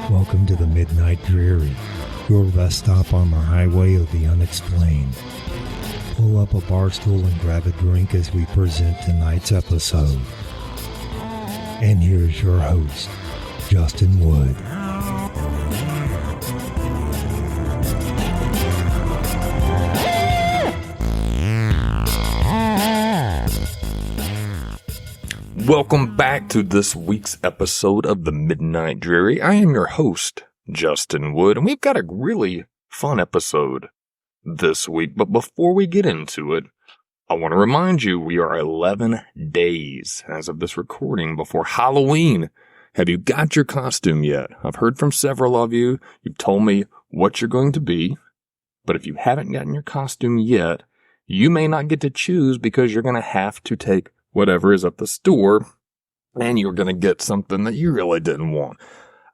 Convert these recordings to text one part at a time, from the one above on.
Welcome to the Midnight Dreary, your rest stop on the highway of the unexplained. Pull up a bar stool and grab a drink as we present tonight's episode. And here's your host, Justin Wood. Welcome back to this week's episode of the Midnight Dreary. I am your host, Justin Wood, and we've got a really fun episode this week. But before we get into it, I want to remind you we are 11 days as of this recording before Halloween. Have you got your costume yet? I've heard from several of you. You've told me what you're going to be. But if you haven't gotten your costume yet, you may not get to choose because you're going to have to take whatever is at the store, and you're going to get something that you really didn't want.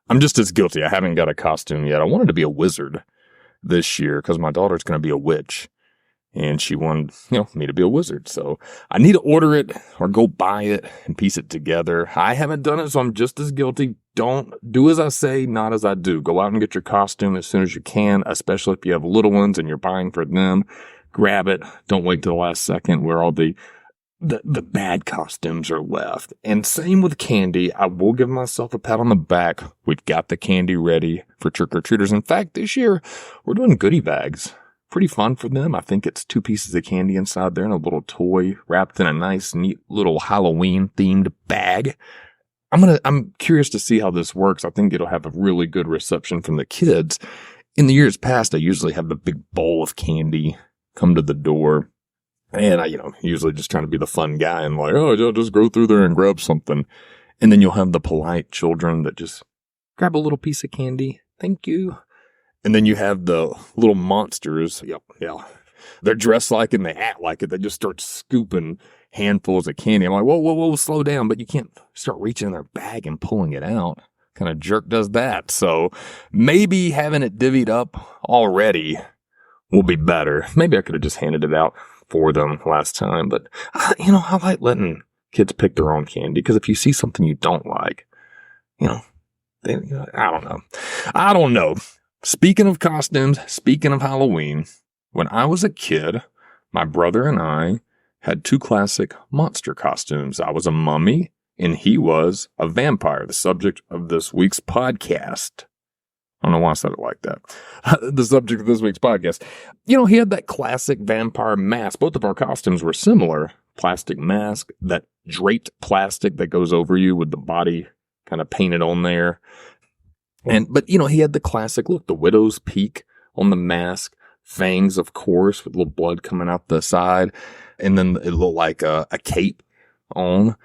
I'm just as guilty. I haven't got a costume yet. I wanted to be a wizard this year because my daughter's going to be a witch, and she wanted, me to be a wizard. So I need to order it or go buy it and piece it together. I haven't done it, so I'm just as guilty. Don't do as I say, not as I do. Go out and get your costume as soon as you can, especially if you have little ones and you're buying for them. Grab it. Don't wait till the last second where all the bad costumes are left. And same with candy. I will give myself a pat on the back. We've got the candy ready for trick-or-treaters. In fact, this year, we're doing goodie bags. Pretty fun for them. I think it's 2 pieces of candy inside there and a little toy wrapped in a nice, neat little Halloween-themed bag. I'm curious to see how this works. I think it'll have a really good reception from the kids. In the years past, I usually have the big bowl of candy come to the door. And I, usually just trying to be the fun guy and like, I'll just go through there and grab something. And then you'll have the polite children that just grab a little piece of candy. Thank you. And then you have the little monsters. Yeah. They're dressed like it and they act like it. They just start scooping handfuls of candy. I'm like, whoa, slow down. But you can't start reaching in their bag and pulling it out. Kind of jerk does that. So maybe having it divvied up already will be better. Maybe I could have just handed it out for them last time, but I like letting kids pick their own candy, because if you see something you don't like, I don't know. Speaking of costumes, speaking of Halloween, when I was a kid, my brother and I had 2 classic monster costumes. I was a mummy and he was a vampire, the subject of this week's podcast. I don't know why I said it like that. The subject of this week's podcast. He had that classic vampire mask. Both of our costumes were similar. Plastic mask, that draped plastic that goes over you with the body kind of painted on there. But he had the classic look, the widow's peak on the mask, fangs, of course, with little blood coming out the side. And then it looked like a cape on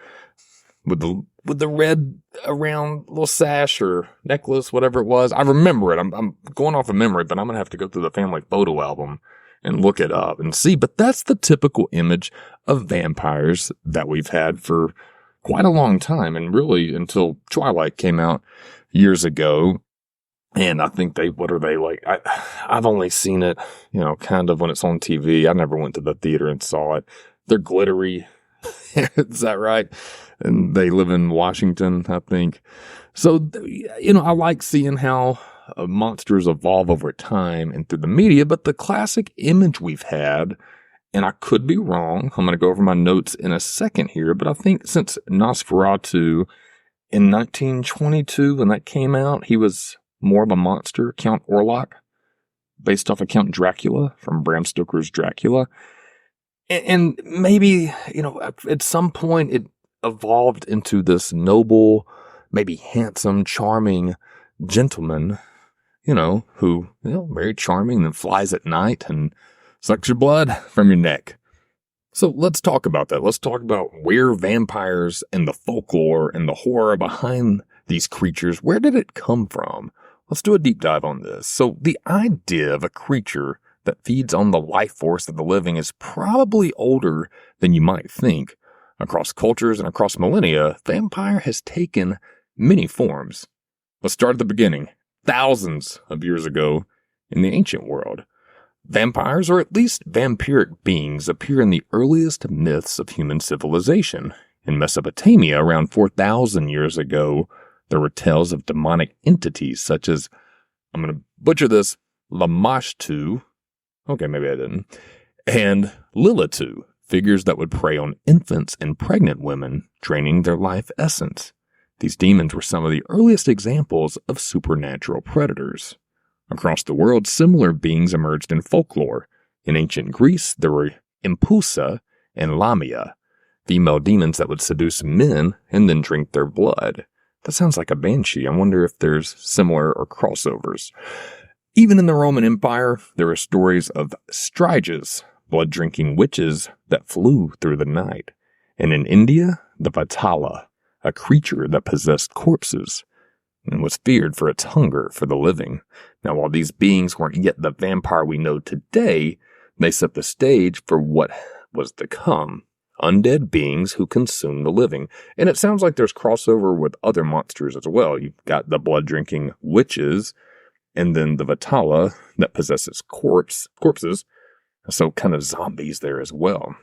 with the red around little sash or necklace, whatever it was. I remember it. I'm going off of memory, but I'm going to have to go through the family photo album and look it up and see. But that's the typical image of vampires that we've had for quite a long time, and really until Twilight came out years ago. And I think what are they like? I've only seen it, kind of when it's on TV. I never went to the theater and saw it. They're glittery. Is that right? And they live in Washington, I think. So, I like seeing how monsters evolve over time and through the media, but the classic image we've had, and I could be wrong, I'm going to go over my notes in a second here, but I think since Nosferatu in 1922, when that came out, he was more of a monster, Count Orlok, based off of Count Dracula from Bram Stoker's Dracula. And maybe, at some point it evolved into this noble, maybe handsome, charming gentleman, who, very charming, and flies at night and sucks your blood from your neck. So let's talk about that. Let's talk about where vampires and the folklore and the horror behind these creatures, where did it come from? Let's do a deep dive on this. So the idea of a creature that feeds on the life force of the living is probably older than you might think. Across cultures and across millennia, vampire has taken many forms. Let's start at the beginning. Thousands of years ago in the ancient world, vampires, or at least vampiric beings, appear in the earliest myths of human civilization. In Mesopotamia, around 4,000 years ago, There were tales of demonic entities such as, I'm going to butcher this, Lamashtu, okay, maybe I didn't, and Lilitu, figures that would prey on infants and pregnant women, draining their life essence. These demons were some of the earliest examples of supernatural predators. Across the world, similar beings emerged in folklore. In ancient Greece, there were Impusa and Lamia, female demons that would seduce men and then drink their blood. That sounds like a banshee. I wonder if there's similar or crossovers. Even in the Roman Empire, there are stories of striges, blood-drinking witches that flew through the night. And in India, the Vatala, a creature that possessed corpses and was feared for its hunger for the living. Now, while these beings weren't yet the vampire we know today, they set the stage for what was to come. Undead beings who consume the living. And it sounds like there's crossover with other monsters as well. You've got the blood-drinking witches, and then the Vatala that possesses corpses. So kind of zombies there as well.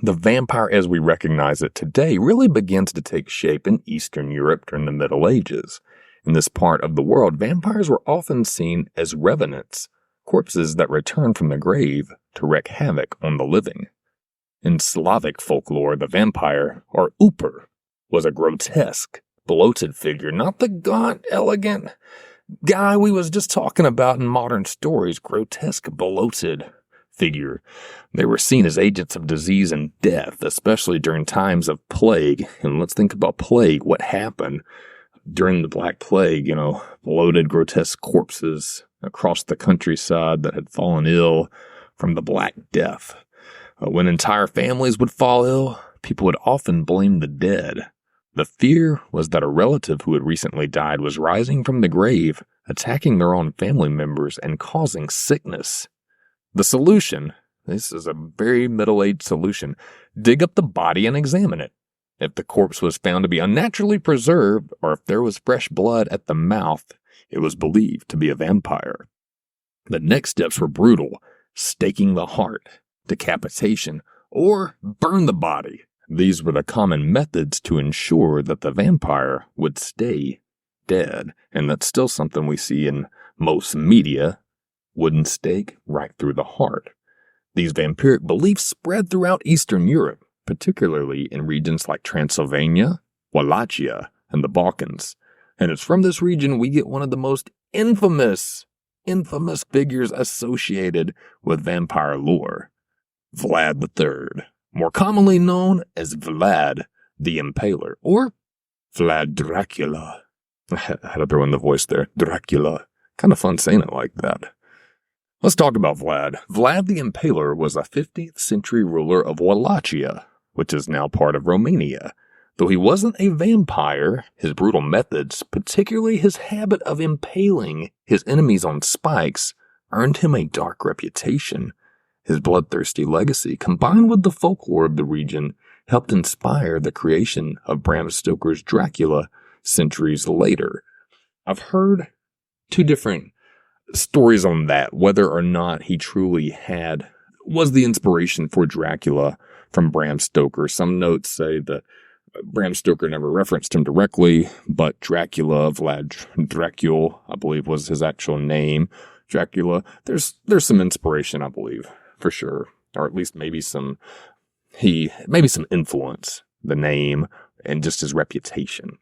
The vampire as we recognize it today really begins to take shape in Eastern Europe during the Middle Ages. In this part of the world, vampires were often seen as revenants, corpses that return from the grave to wreak havoc on the living. In Slavic folklore, the vampire, or Uper, was a grotesque, bloated figure, not the gaunt, elegant guy we was just talking about in modern stories. Grotesque, bloated figure. They were seen as agents of disease and death, especially during times of plague. And let's think about plague. What happened during the Black Plague? Bloated, grotesque corpses across the countryside that had fallen ill from the Black Death. When entire families would fall ill, people would often blame the dead. The fear was that a relative who had recently died was rising from the grave, attacking their own family members and causing sickness. The solution, this is a very middle-aged solution, dig up the body and examine it. If the corpse was found to be unnaturally preserved, or if there was fresh blood at the mouth, it was believed to be a vampire. The next steps were brutal: staking the heart, decapitation, or burn the body. These were the common methods to ensure that the vampire would stay dead, and that's still something we see in most media. Wooden stake right through the heart. These vampiric beliefs spread throughout Eastern Europe, particularly in regions like Transylvania, Wallachia, and the Balkans. And it's from this region we get one of the most infamous figures associated with vampire lore, Vlad III, more commonly known as Vlad the Impaler, or Vlad Dracula. I had to throw in the voice there, Dracula. Kind of fun saying it like that. Let's talk about Vlad. Vlad the Impaler was a 15th century ruler of Wallachia, which is now part of Romania. Though he wasn't a vampire, his brutal methods, particularly his habit of impaling his enemies on spikes, earned him a dark reputation. His bloodthirsty legacy, combined with the folklore of the region, helped inspire the creation of Bram Stoker's Dracula centuries later. I've heard two different stories on that, whether or not he truly was the inspiration for Dracula from Bram Stoker. Some notes say that Bram Stoker never referenced him directly, but Dracula, Vlad Dracula, I believe was his actual name. Dracula, there's some inspiration, I believe, for sure. Or at least maybe some influence, the name, and just his reputation.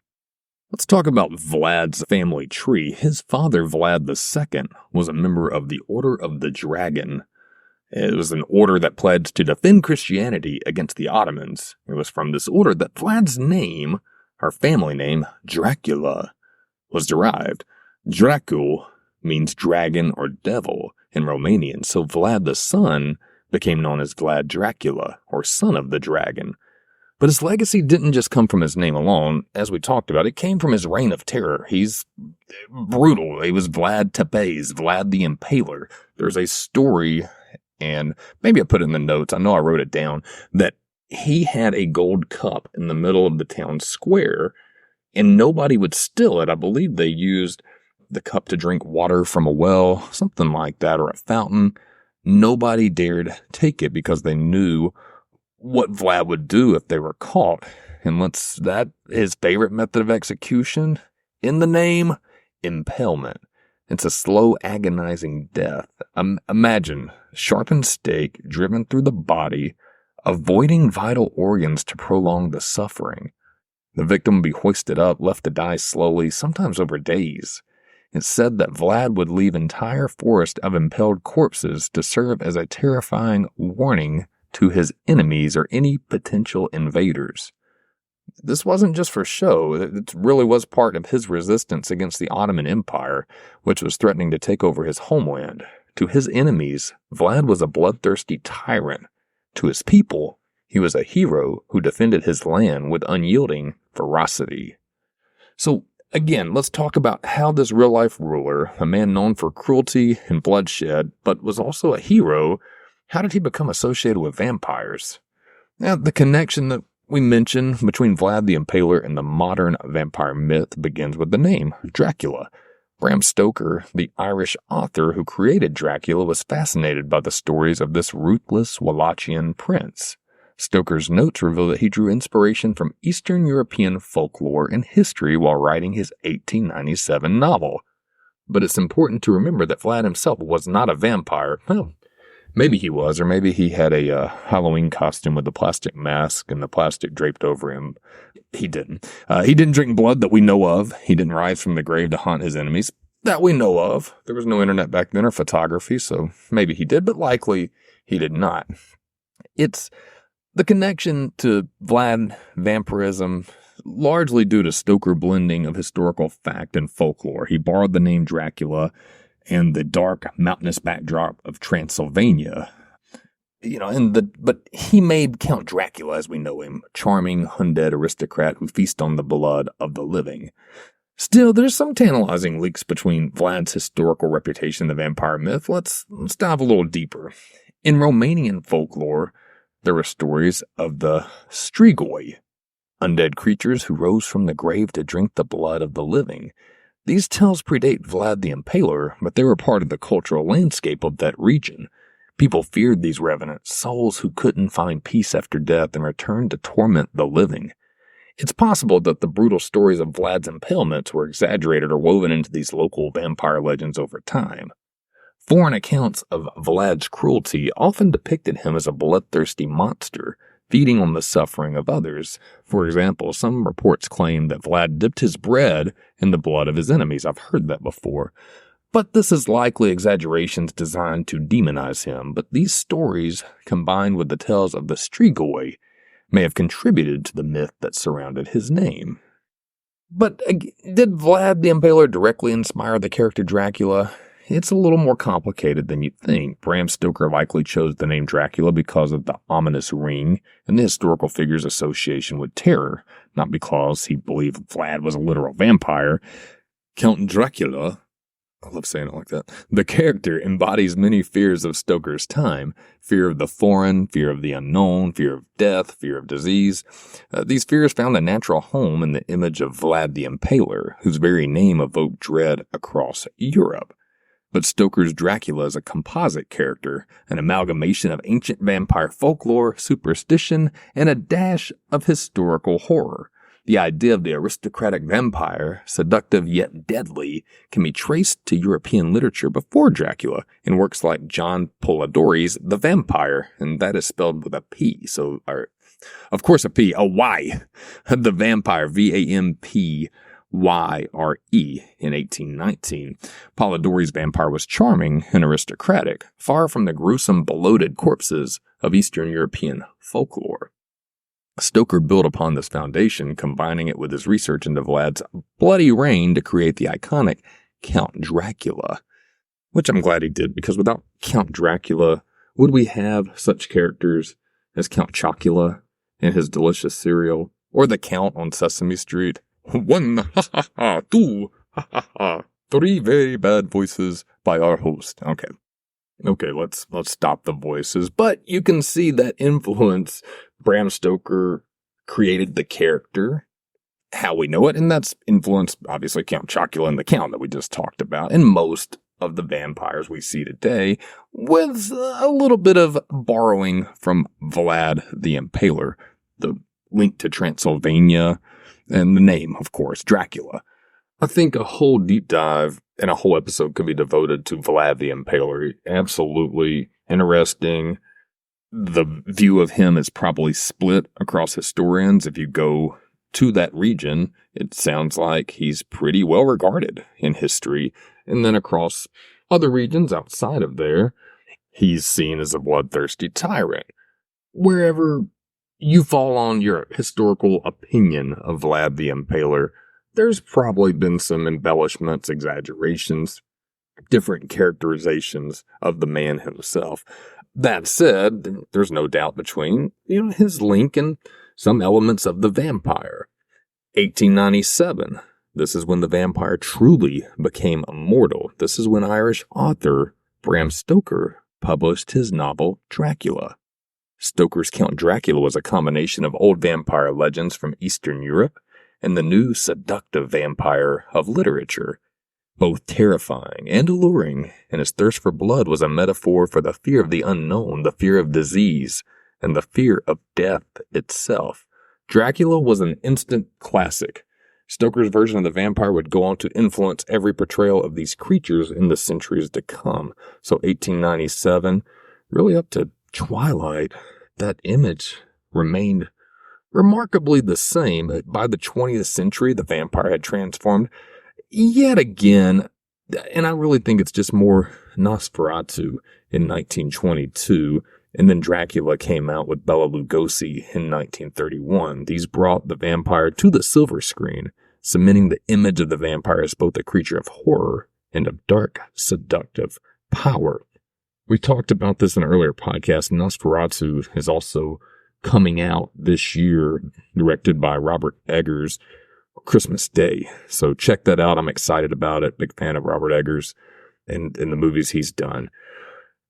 Let's talk about Vlad's family tree. His father, Vlad II, was a member of the Order of the Dragon. It was an order that pledged to defend Christianity against the Ottomans. It was from this order that Vlad's name, her family name, Dracula, was derived. Dracul means dragon or devil in Romanian, so Vlad the son became known as Vlad Dracula, or son of the dragon. But his legacy didn't just come from his name alone. As we talked about, it came from his reign of terror. He's brutal. He was Vlad Tepes, Vlad the Impaler. There's a story, and maybe I put it in the notes, I know I wrote it down, that he had a gold cup in the middle of the town square, and nobody would steal it. I believe they used the cup to drink water from a well, something like that, or a fountain. Nobody dared take it because they knew what Vlad would do if they were caught. And his favorite method of execution, In the name, impalement. It's a slow, agonizing death. Imagine sharpened stake driven through the body, avoiding vital organs to prolong the suffering. The victim would be hoisted up, left to die slowly, sometimes over days. It's said that Vlad would leave entire forests of impaled corpses to serve as a terrifying warning to his enemies or any potential invaders. This wasn't just for show. It really was part of his resistance against the Ottoman Empire, which was threatening to take over his homeland. To his enemies, Vlad was a bloodthirsty tyrant. To his people, he was a hero who defended his land with unyielding ferocity. So, again, let's talk about how this real-life ruler, a man known for cruelty and bloodshed, but was also a hero, how did he become associated with vampires? Now, the connection that we mentioned between Vlad the Impaler and the modern vampire myth begins with the name, Dracula. Bram Stoker, the Irish author who created Dracula, was fascinated by the stories of this ruthless Wallachian prince. Stoker's notes reveal that he drew inspiration from Eastern European folklore and history while writing his 1897 novel. But it's important to remember that Vlad himself was not a vampire. Well, maybe he was, or maybe he had a Halloween costume with the plastic mask and the plastic draped over him. He didn't. He didn't drink blood that we know of. He didn't rise from the grave to haunt his enemies that we know of. There was no internet back then or photography, so maybe he did, but likely he did not. It's the connection to Vlad vampirism largely due to Stoker blending of historical fact and folklore. He borrowed the name Dracula and the dark mountainous backdrop of Transylvania. But he made Count Dracula as we know him, a charming undead aristocrat who feasts on the blood of the living. Still, there's some tantalizing links between Vlad's historical reputation and the vampire myth. Let's dive a little deeper. In Romanian folklore, there were stories of the strigoi, undead creatures who rose from the grave to drink the blood of the living. These tales predate Vlad the Impaler, but they were part of the cultural landscape of that region. People feared these revenants, souls who couldn't find peace after death and returned to torment the living. It's possible that the brutal stories of Vlad's impalements were exaggerated or woven into these local vampire legends over time. Foreign accounts of Vlad's cruelty often depicted him as a bloodthirsty monster, feeding on the suffering of others. For example, some reports claim that Vlad dipped his bread in the blood of his enemies. I've heard that before. But this is likely exaggerations designed to demonize him. But these stories, combined with the tales of the strigoi, may have contributed to the myth that surrounded his name. But did Vlad the Impaler directly inspire the character Dracula? It's a little more complicated than you'd think. Bram Stoker likely chose the name Dracula because of the ominous ring and the historical figure's association with terror, not because he believed Vlad was a literal vampire. Count Dracula, I love saying it like that, the character embodies many fears of Stoker's time. Fear of the foreign, fear of the unknown, fear of death, fear of disease. These fears found a natural home in the image of Vlad the Impaler, whose very name evoked dread across Europe. But Stoker's Dracula is a composite character, an amalgamation of ancient vampire folklore, superstition, and a dash of historical horror. The idea of the aristocratic vampire, seductive yet deadly, can be traced to European literature before Dracula in works like John Polidori's The Vampire, and that is spelled with a P, of course a P, a Y. The Vampire, VAMPYRE, in 1819. Polidori's vampire was charming and aristocratic, far from the gruesome, bloated corpses of Eastern European folklore. Stoker built upon this foundation, combining it with his research into Vlad's bloody reign to create the iconic Count Dracula, which I'm glad he did, because without Count Dracula, would we have such characters as Count Chocula and his delicious cereal, or the Count on Sesame Street? 1, ha ha ha, 2, ha ha ha, 3 very bad voices by our host. Okay, let's stop the voices. But you can see that influence. Bram Stoker created the character, how we know it, and that's influenced, obviously, Count Chocula and the Count that we just talked about, and most of the vampires we see today, with a little bit of borrowing from Vlad the Impaler, the link to Transylvania, and the name, of course, Dracula. I think a whole deep dive and a whole episode could be devoted to Vlad the Impaler. Absolutely interesting. The view of him is probably split across historians. If you go to that region, it sounds like he's pretty well regarded in history. And then across other regions outside of there, he's seen as a bloodthirsty tyrant. Wherever you fall on your historical opinion of Vlad the Impaler, there's probably been some embellishments, exaggerations, different characterizations of the man himself. That said, there's no doubt between, his link and some elements of the vampire. 1897. This is when the vampire truly became immortal. This is when Irish author Bram Stoker published his novel Dracula. Stoker's Count Dracula was a combination of old vampire legends from Eastern Europe and the new seductive vampire of literature. Both terrifying and alluring, and his thirst for blood was a metaphor for the fear of the unknown, the fear of disease, and the fear of death itself. Dracula was an instant classic. Stoker's version of the vampire would go on to influence every portrayal of these creatures in the centuries to come. So 1897, really up to Twilight, that image remained remarkably the same. By the 20th century, the vampire had transformed yet again, and I really think it's just more Nosferatu in 1922, and then Dracula came out with Bela Lugosi in 1931. These brought the vampire to the silver screen, cementing the image of the vampire as both a creature of horror and of dark, seductive power. We talked about this in an earlier podcast. Nosferatu is also coming out this year, directed by Robert Eggers, Christmas Day. So check that out. I'm excited about it. Big fan of Robert Eggers and the movies he's done.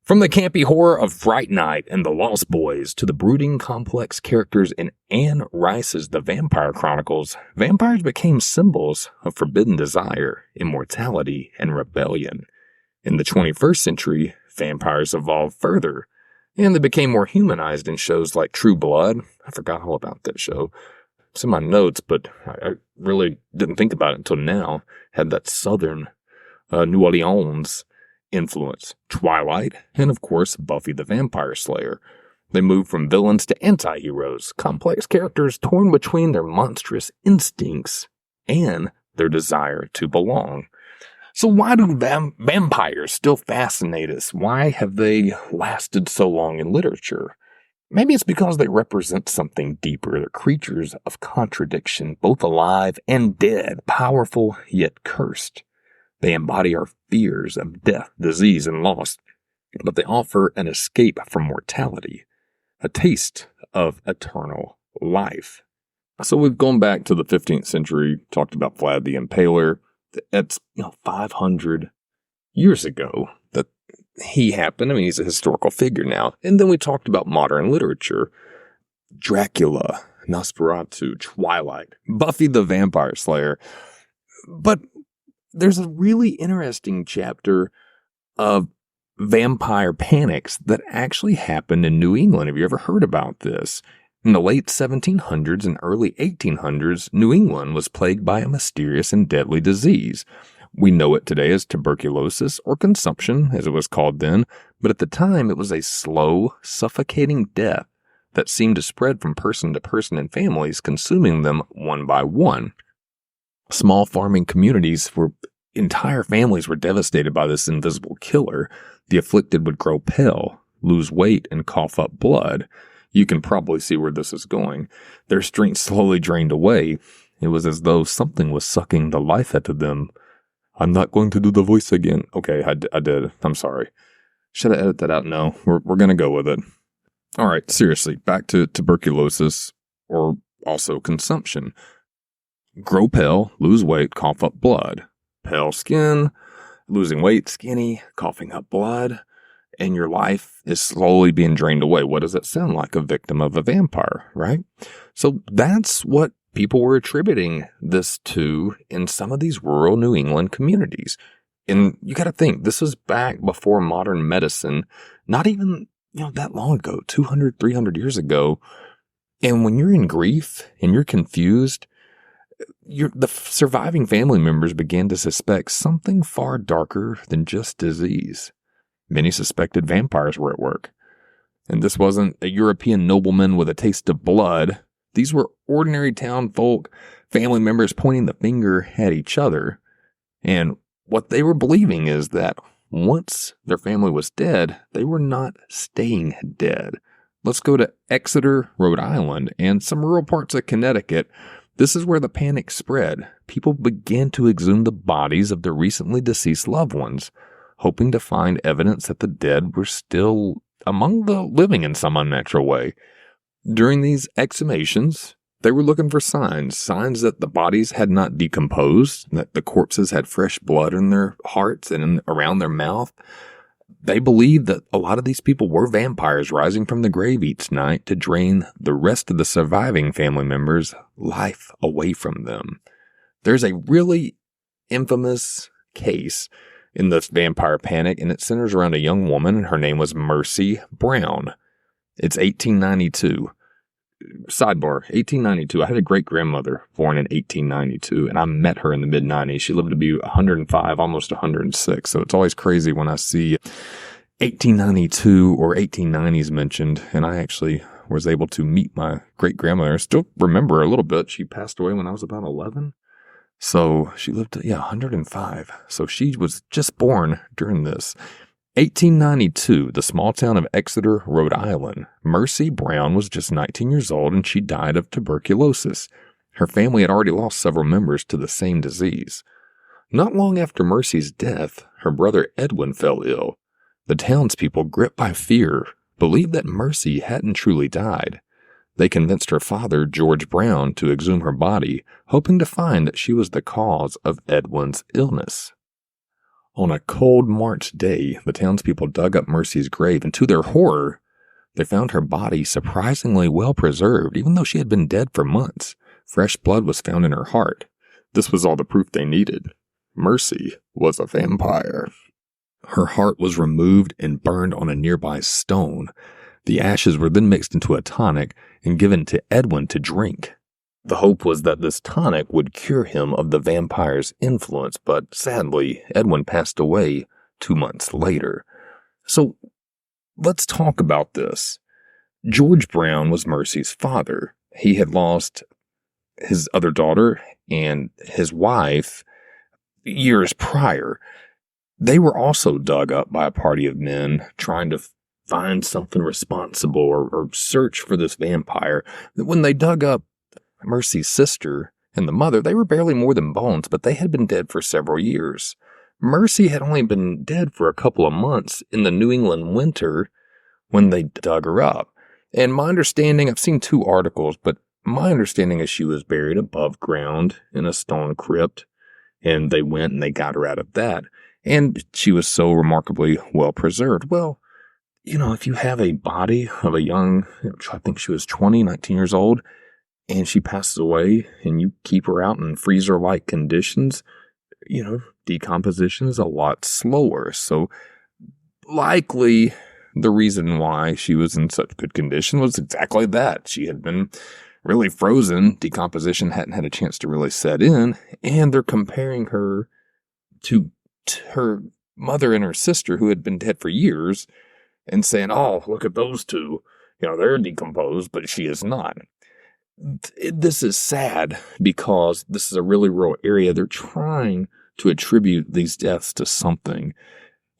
From the campy horror of Fright Night and The Lost Boys to the brooding, complex characters in Anne Rice's The Vampire Chronicles, vampires became symbols of forbidden desire, immortality, and rebellion. In the 21st century, vampires evolved further, and they became more humanized in shows like True Blood. I forgot all about that show. It's in my notes, but I really didn't think about it until now. Had that southern New Orleans influence. Twilight, and of course, Buffy the Vampire Slayer. They moved from villains to anti-heroes, complex characters torn between their monstrous instincts and their desire to belong. So why do vampires still fascinate us? Why have they lasted so long in literature? Maybe it's because they represent something deeper. They're creatures of contradiction, both alive and dead, powerful yet cursed. They embody our fears of death, disease, and loss, but they offer an escape from mortality, a taste of eternal life. So we've gone back to the 15th century, talked about Vlad the Impaler. That's 500 years ago that he happened. I mean, he's a historical figure now. And then we talked about modern literature. Dracula, Nosferatu, Twilight, Buffy the Vampire Slayer. But there's a really interesting chapter of vampire panics that actually happened in New England. Have you ever heard about this? In the late 1700s and early 1800s, New England was plagued by a mysterious and deadly disease. We know it today as tuberculosis or consumption, as it was called then, but at the time it was a slow, suffocating death that seemed to spread from person to person in families, consuming them one by one. Small farming communities entire families were devastated by this invisible killer. The afflicted would grow pale, lose weight, and cough up blood. You can probably see where this is going. Their strength slowly drained away. It was as though something was sucking the life out of them. I'm not going to do the voice again. Okay, I did. I'm sorry. Should I edit that out? No, we're going to go with it. All right, seriously, back to tuberculosis or also consumption. Grow pale, lose weight, cough up blood. Pale skin, losing weight, skinny, coughing up blood, and your life is slowly being drained away. What does that sound like? A victim of a vampire, right? So that's what people were attributing this to in some of these rural New England communities. And you got to think, this was back before modern medicine, not even, that long ago, 200, 300 years ago. And when you're in grief and you're confused, The surviving family members began to suspect something far darker than just disease. Many suspected vampires were at work. And this wasn't a European nobleman with a taste of blood. These were ordinary town folk, family members pointing the finger at each other. And what they were believing is that once their family was dead, they were not staying dead. Let's go to Exeter, Rhode Island, and some rural parts of Connecticut. This is where the panic spread. People began to exhume the bodies of their recently deceased loved ones, hoping to find evidence that the dead were still among the living in some unnatural way. During these exhumations, they were looking for signs that the bodies had not decomposed, that the corpses had fresh blood in their hearts and around their mouth. They believed that a lot of these people were vampires rising from the grave each night to drain the rest of the surviving family members' life away from them. There's a really infamous case in this vampire panic, and it centers around a young woman, and her name was Mercy Brown. It's 1892. Sidebar, 1892. I had a great-grandmother born in 1892, and I met her in the mid-90s. She lived to be 105, almost 106, so it's always crazy when I see 1892 or 1890s mentioned, and I actually was able to meet my great-grandmother. I still remember her a little bit. She passed away when I was about 11. So she lived to, 105. So she was just born during this. 1892, the small town of Exeter, Rhode Island. Mercy Brown was just 19 years old and she died of tuberculosis. Her family had already lost several members to the same disease. Not long after Mercy's death, her brother Edwin fell ill. The townspeople, gripped by fear, believed that Mercy hadn't truly died. They convinced her father, George Brown, to exhume her body, hoping to find that she was the cause of Edwin's illness. On a cold March day, the townspeople dug up Mercy's grave, and to their horror, they found her body surprisingly well preserved, even though she had been dead for months. Fresh blood was found in her heart. This was all the proof they needed. Mercy was a vampire. Her heart was removed and burned on a nearby stone. The ashes were then mixed into a tonic and given to Edwin to drink. The hope was that this tonic would cure him of the vampire's influence, but sadly, Edwin passed away 2 months later. So, let's talk about this. George Brown was Mercy's father. He had lost his other daughter and his wife years prior. They were also dug up by a party of men trying to find something responsible or search for this vampire. When they dug up Mercy's sister and the mother, they were barely more than bones, but they had been dead for several years. Mercy had only been dead for a couple of months in the New England winter when they dug her up. And my understanding, I've seen 2 articles, but my understanding is she was buried above ground in a stone crypt, and they went and they got her out of that. And she was so remarkably well preserved. Well, if you have a body of a young, I think she was 19 years old, and she passes away, and you keep her out in freezer-like conditions, decomposition is a lot slower. So likely the reason why she was in such good condition was exactly that. She had been really frozen. Decomposition hadn't had a chance to really set in, and they're comparing her to her mother and her sister who had been dead for years and saying, oh, look at those two. They're decomposed, but she is not. This is sad because this is a really rural area. They're trying to attribute these deaths to something.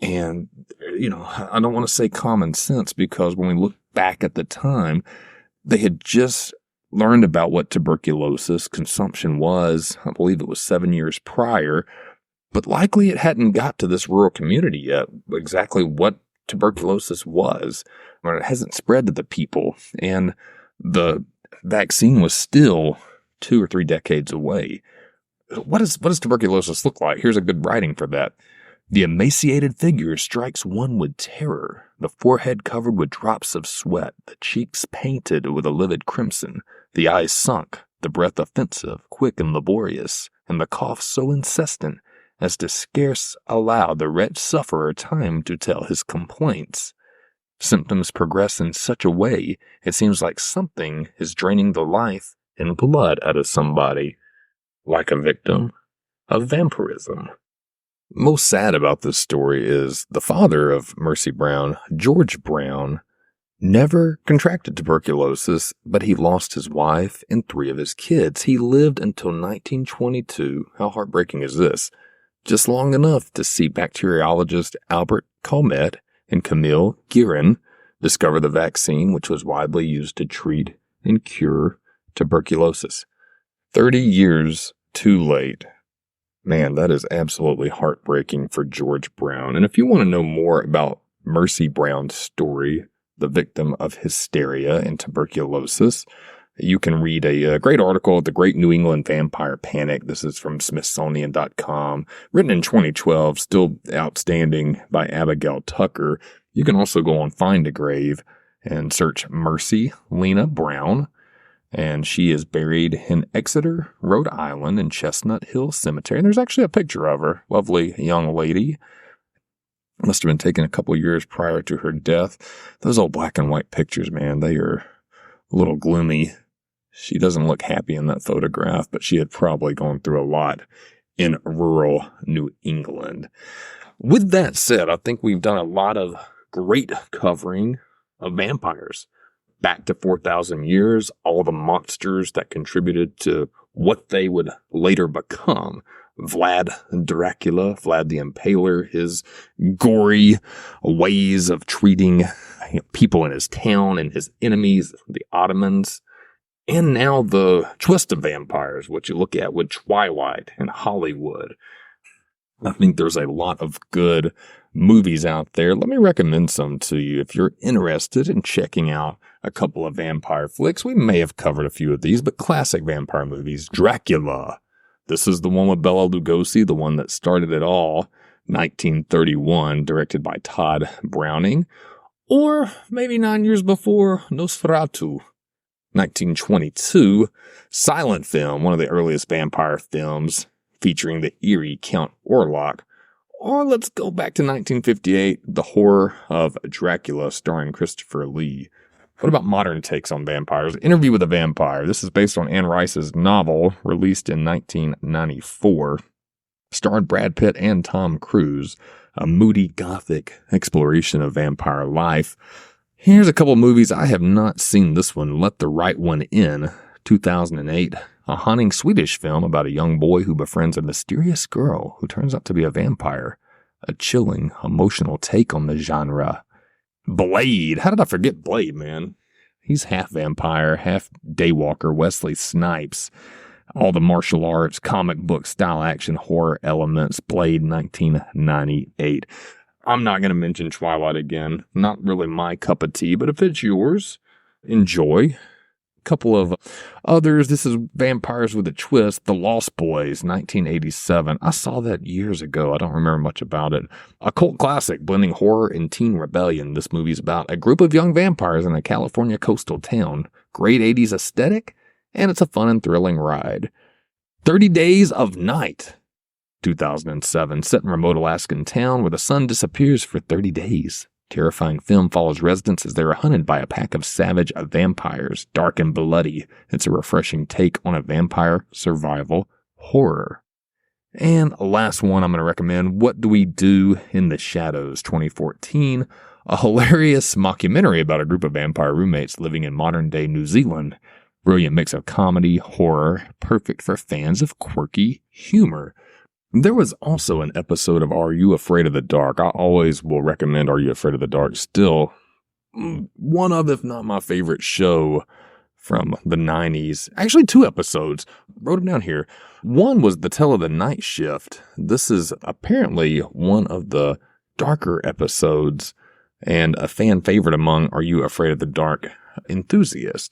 And, I don't want to say common sense because when we look back at the time, they had just learned about what tuberculosis consumption was. I believe it was 7 years prior. But likely it hadn't got to this rural community yet, exactly what tuberculosis was. It hasn't spread to the people, and the vaccine was still 2 or 3 decades away. What does tuberculosis look like? Here's a good writing for that. The emaciated figure strikes one with terror, the forehead covered with drops of sweat, the cheeks painted with a livid crimson, the eyes sunk, the breath offensive, quick and laborious, and the cough so incessant as to scarce allow the wretched sufferer time to tell his complaints. Symptoms progress in such a way, it seems like something is draining the life and blood out of somebody. like a victim of vampirism. Most sad about this story is the father of Mercy Brown, George Brown, never contracted tuberculosis, but he lost his wife and 3 of his kids. He lived until 1922. How heartbreaking is this? Just long enough to see bacteriologist Albert Calmette and Camille Guérin discover the vaccine, which was widely used to treat and cure tuberculosis. 30 years too late. Man, that is absolutely heartbreaking for George Brown. And if you want to know more about Mercy Brown's story, the victim of hysteria and tuberculosis, you can read a great article, The Great New England Vampire Panic. This is from Smithsonian.com, written in 2012, still outstanding, by Abigail Tucker. You can also go on Find a Grave and search Mercy Lena Brown. And she is buried in Exeter, Rhode Island, in Chestnut Hill Cemetery. And there's actually a picture of her. Lovely young lady. Must have been taken a couple years prior to her death. Those old black and white pictures, man, they are a little gloomy. She doesn't look happy in that photograph, but she had probably gone through a lot in rural New England. With that said, I think we've done a lot of great covering of vampires. Back to 4,000 years, all the monsters that contributed to what they would later become. Vlad Dracula, Vlad the Impaler, his gory ways of treating people in his town and his enemies, the Ottomans. And now the twist of vampires, what you look at with Twilight and Hollywood. I think there's a lot of good movies out there. Let me recommend some to you if you're interested in checking out a couple of vampire flicks. We may have covered a few of these, but classic vampire movies. Dracula. This is the one with Bela Lugosi, the one that started it all. 1931, directed by Todd Browning. Or maybe 9 years before, Nosferatu. 1922, silent film, one of the earliest vampire films, featuring the eerie Count Orlok. Or let's go back to 1958, The Horror of Dracula, starring Christopher Lee. What about modern takes on vampires? Interview with a Vampire. This is based on Anne Rice's novel, released in 1994. Starred Brad Pitt and Tom Cruise. A moody gothic exploration of vampire life. Here's a couple of movies. I have not seen this one. Let the Right One In, 2008. A haunting Swedish film about a young boy who befriends a mysterious girl who turns out to be a vampire. A chilling, emotional take on the genre. Blade. How did I forget Blade, man? He's half vampire, half daywalker, Wesley Snipes. All the martial arts, comic book style action, horror elements. Blade, 1998. I'm not going to mention Twilight again. Not really my cup of tea, but if it's yours, enjoy. Couple of others. This is Vampires with a Twist. The Lost Boys, 1987. I saw that years ago. I don't remember much about it. A cult classic, blending horror and teen rebellion. This movie's about a group of young vampires in a California coastal town. Great 80s aesthetic, and it's a fun and thrilling ride. 30 Days of Night, 2007. Set in a remote Alaskan town where the sun disappears for 30 days. Terrifying film follows residents as they are hunted by a pack of savage vampires, dark and bloody. It's a refreshing take on a vampire survival horror. And last one I'm going to recommend, What Do We Do in the Shadows, 2014. A hilarious mockumentary about a group of vampire roommates living in modern-day New Zealand. Brilliant mix of comedy, horror, perfect for fans of quirky humor. There was also an episode of Are You Afraid of the Dark? I always will recommend Are You Afraid of the Dark. Still, one of, if not my favorite show from the 90s. Actually, 2 episodes. Wrote them down here. One was The Tale of the Night Shift. This is apparently one of the darker episodes and a fan favorite among Are You Afraid of the Dark enthusiasts.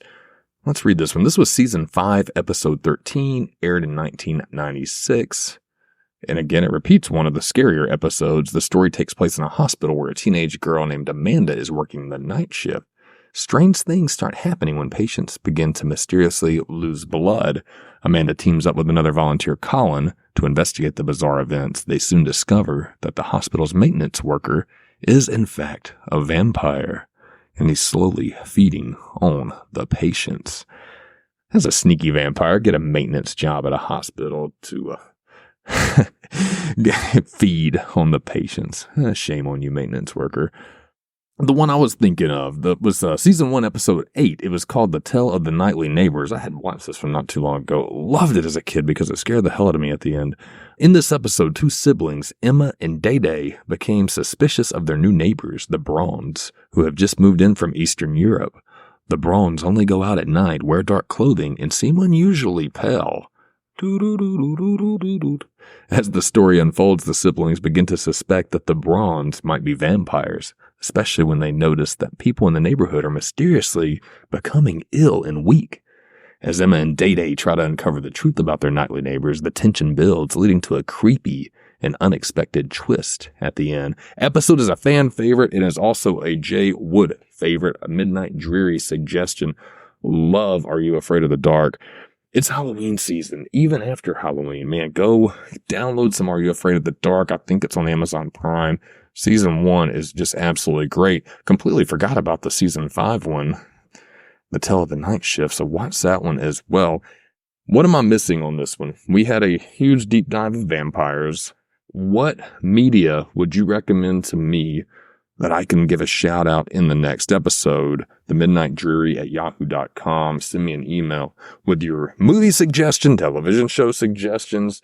Let's read this one. This was season 5, episode 13, aired in 1996. And again, it repeats one of the scarier episodes. The story takes place in a hospital where a teenage girl named Amanda is working the night shift. Strange things start happening when patients begin to mysteriously lose blood. Amanda teams up with another volunteer, Colin, to investigate the bizarre events. They soon discover that the hospital's maintenance worker is, in fact, a vampire, and he's slowly feeding on the patients. as a sneaky vampire, get a maintenance job at a hospital to feed on the patients. Shame on you, maintenance worker. The one I was thinking of was season 1, episode 8. It was called The Tale of the Nightly Neighbors. I had watched this from not too long ago. Loved it as a kid because it scared the hell out of me at the end. In this episode, 2 siblings, Emma and Day, became suspicious of their new neighbors, the Brauns, who have just moved in from Eastern Europe. The Brauns only go out at night, wear dark clothing, and seem unusually pale. As the story unfolds, the siblings begin to suspect that the Brauns might be vampires, especially when they notice that people in the neighborhood are mysteriously becoming ill and weak. As Emma and Day try to uncover the truth about their nightly neighbors, the tension builds, leading to a creepy and unexpected twist at the end. Episode is a fan favorite. It is also a Jay Wood favorite, a Midnight Dreary suggestion. Love Are You Afraid of the Dark? It's Halloween season. Even after Halloween, man, go download some Are You Afraid of the Dark? I think it's on Amazon Prime. Season 1 is just absolutely great. Completely forgot about the season 5 one, The Tale of the Night Shift, so watch that one as well. What am I missing on this one? We had a huge deep dive of vampires. What media would you recommend to me that I can give a shout out in the next episode? The Midnight Dreary at yahoo.com. Send me an email with your movie suggestion, television show suggestions,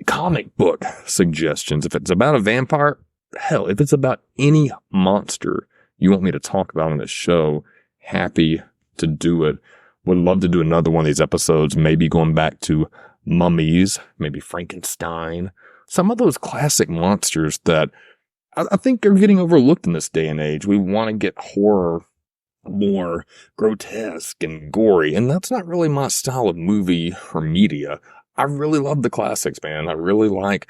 comic book suggestions. If it's about a vampire, hell, if it's about any monster you want me to talk about on this show, happy to do it. Would love to do another one of these episodes, maybe going back to mummies, maybe Frankenstein, some of those classic monsters that I think are getting overlooked in this day and age. We want to get horror more grotesque and gory, and that's not really my style of movie or media. I really love the classics, man. I really like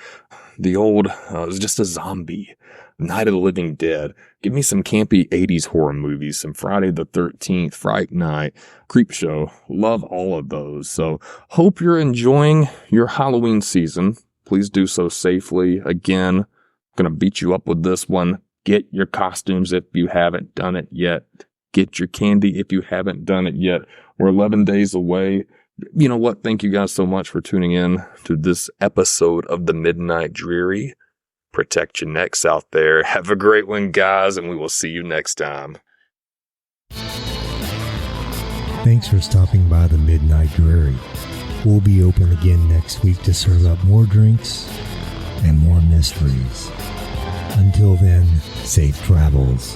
the old, it was just a zombie, Night of the Living Dead. Give me some campy 80s horror movies, some Friday the 13th, Fright Night, Creepshow. Love all of those. So hope you're enjoying your Halloween season. Please do so safely. Again, I'm going to beat you up with this one. Get your costumes if you haven't done it yet. Get your candy if you haven't done it yet. We're 11 days away. You know what? Thank you guys so much for tuning in to this episode of the Midnight Dreary. Protect your necks out there. Have a great one, guys, and we will see you next time. Thanks for stopping by the Midnight Dreary. We'll be open again next week to serve up more drinks and more mysteries. Until then, safe travels.